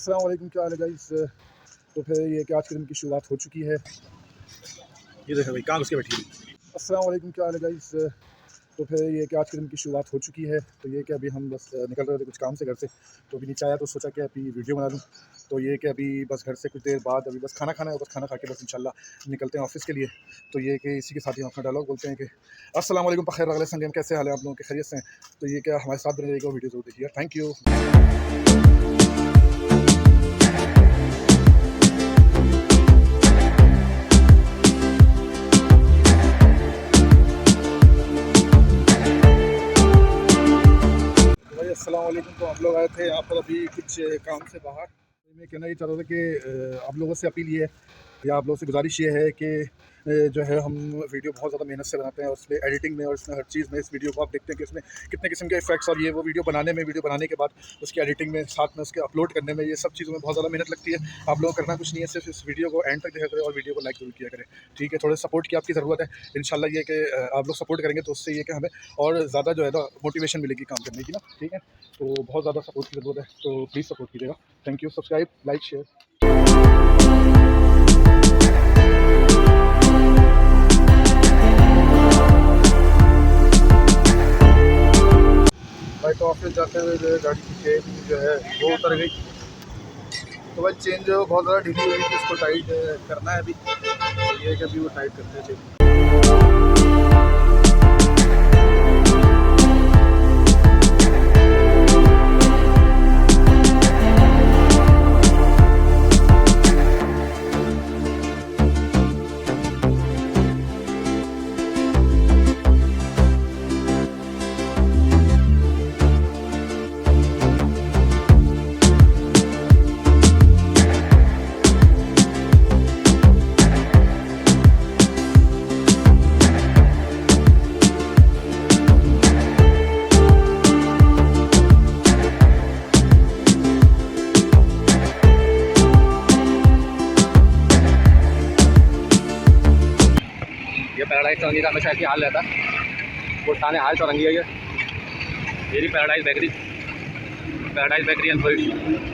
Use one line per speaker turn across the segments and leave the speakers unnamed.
अस्सलाम वालेकुम, क्या हाल है गाइस। तो फिर ये कि आज के दिन की शुरुआत हो चुकी है। ये देखो भाई कहाँ घुस के बैठी है। अस्सलाम वालेकुम, क्या हाल है गाइस। तो फिर ये कि आज के दिन की शुरुआत हो चुकी है। तो ये कि अभी हम बस निकल रहे थे कुछ काम से घर से, तो अभी नीचे आया तो सोचा कि अभी वीडियो बना लूँ। तो ये कि अभी बस घर से कुछ देर बाद अभी बस खाना खाना है, बस खाना खा के बस इंशाल्लाह निकलते हैं ऑफिस के लिए। तो ये कि इसी के साथ ही हम अपना डायलॉग बोलते हैं कि अस्सलाम वालेकुम बखैर अगले संगम, कैसे हाल है आप लोगों के, खैरियत से हैं। तो ये क्या हमारे साथ बने रहिएगा, वीडियो जरूर देखिएगा। Thank you. अस्सलाम वालेकुम। तो हम लोग आए थे यहाँ पर अभी कुछ काम से बाहर। तो मैं कहना ये चाह रहा था कि आप लोगों से अपील ये है या आप लोगों से गुजारिश ये है कि जो है हम वीडियो बहुत ज़्यादा मेहनत से बनाते हैं, और उसमें एडिटिंग में और इसमें हर चीज़ में, इस वीडियो को आप देखते हैं कि इसमें कितने किस्म के इफेक्ट्स और ये वो वीडियो बनाने के बाद उसकी एडिटिंग में, साथ में उसके अपलोड करने में, ये सब चीज़ों में बहुत ज़्यादा मेहनत लगती है। आप लोगों को करना कुछ नहीं है, सिर्फ इस वीडियो को एंड तक देखा करें और वीडियो को लाइक जरूर किया करें, ठीक है। थोड़े सपोर्ट की आपकी ज़रूरत है। इंशाल्लाह ये कि आप लोग सपोर्ट करेंगे तो उससे ये कि हमें और ज़्यादा जो है ना मोटिवेशन मिलेगी काम करने की ना, ठीक है। तो बहुत ज़्यादा सपोर्ट की ज़रूरत है, तो प्लीज़ सपोर्ट कीजिएगा। Thank you. Subscribe, like, share. भाई तो ऑफिस जाते हुए जो है गाड़ी की चेन जो है वो उतर गई। तो भाई चेन जो है बहुत ज़्यादा ढीली हुई थी, उसको टाइट करना है अभी। तो ये है कि अभी वो टाइट करते हैं चेन।
ये पैराडाइज चौरंगी का हमेशा ऐसी हाल रहता है। वो थाने हाल चौरंगी है ये पैराडाइज बेकरी एंड स्वीट्स।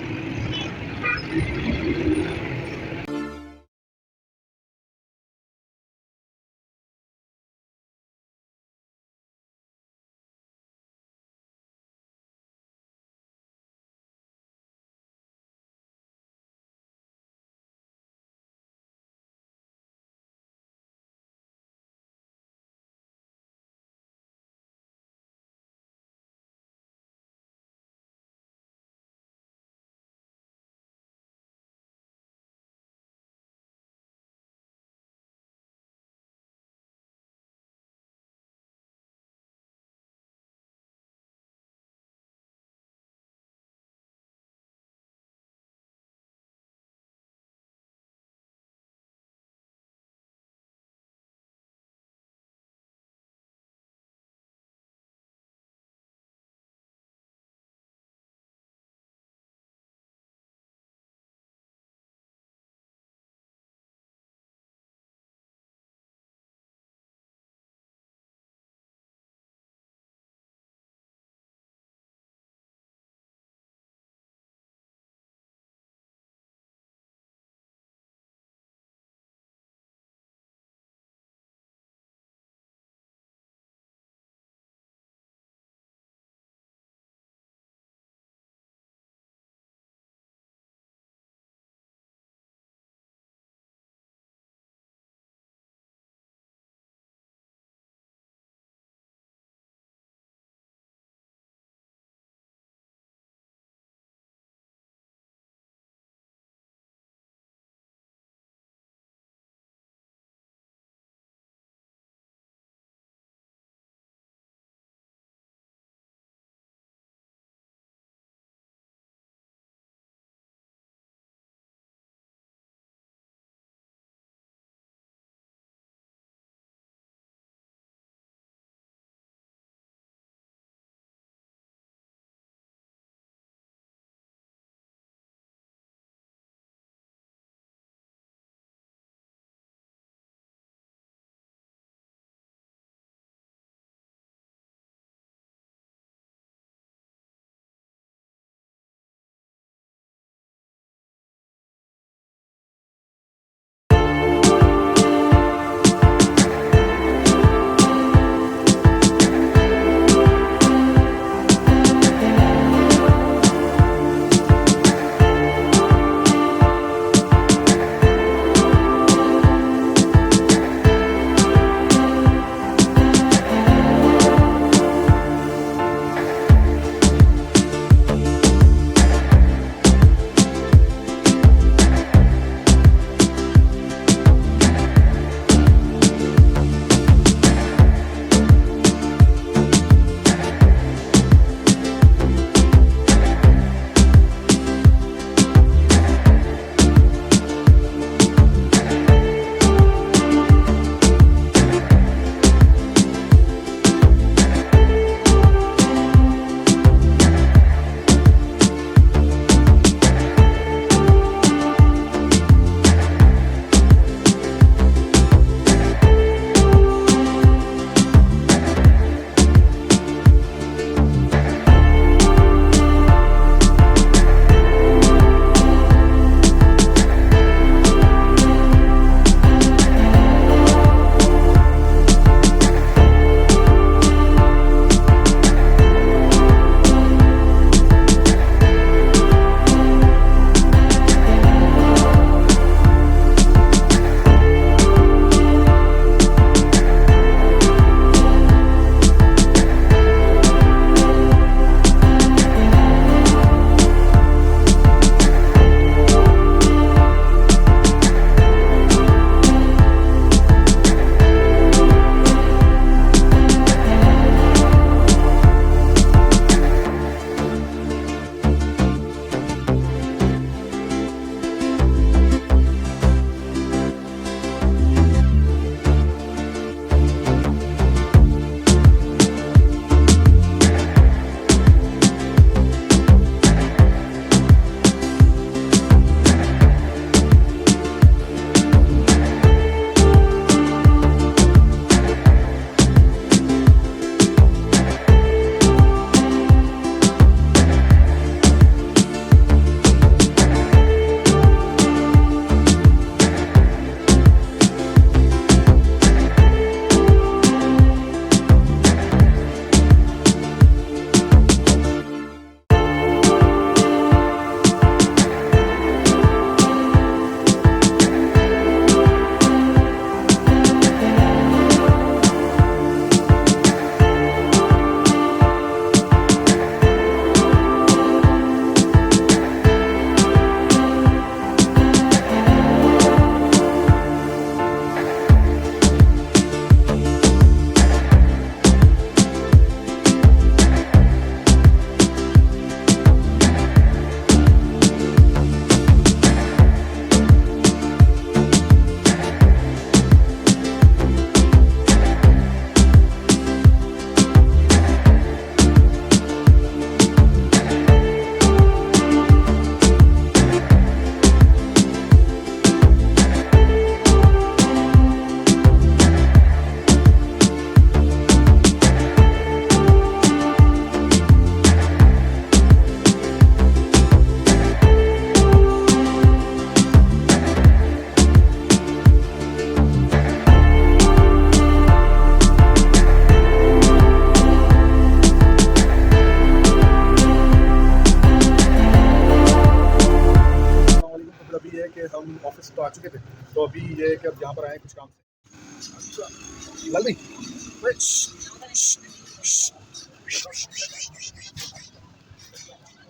चुके थे, तो अभी ये कि अब यहाँ पर आए कुछ काम से। लाल भाई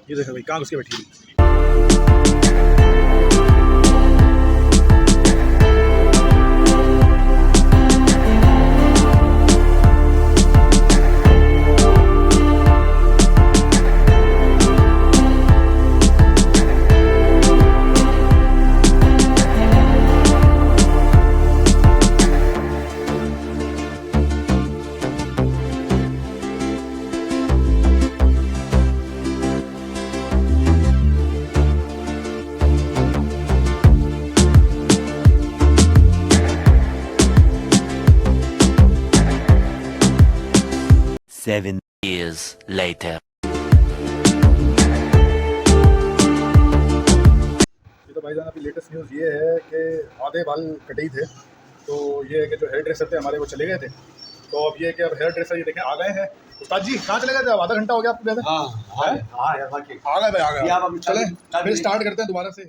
ये देखो भाई कहाँ घुस के बैठी है।
Seven years later.
ये तो भाईजान अभी लेटेस्ट न्यूज़ ये है कि आधे बाल कटे ही थे, तो ये है कि जो हेयर ड्रेसर थे हमारे वो चले गए थे, तो अब ये है कि अब हेयर ड्रेसर ये देखें आ गए हैं। उस्ताद जी कहाँ चले गए थे? अब आधा घंटा हो गया आपको गए थे?
हाँ
आ गए भाई, आ गए। चले फिर स्टार्ट करते हैं दोबारा से।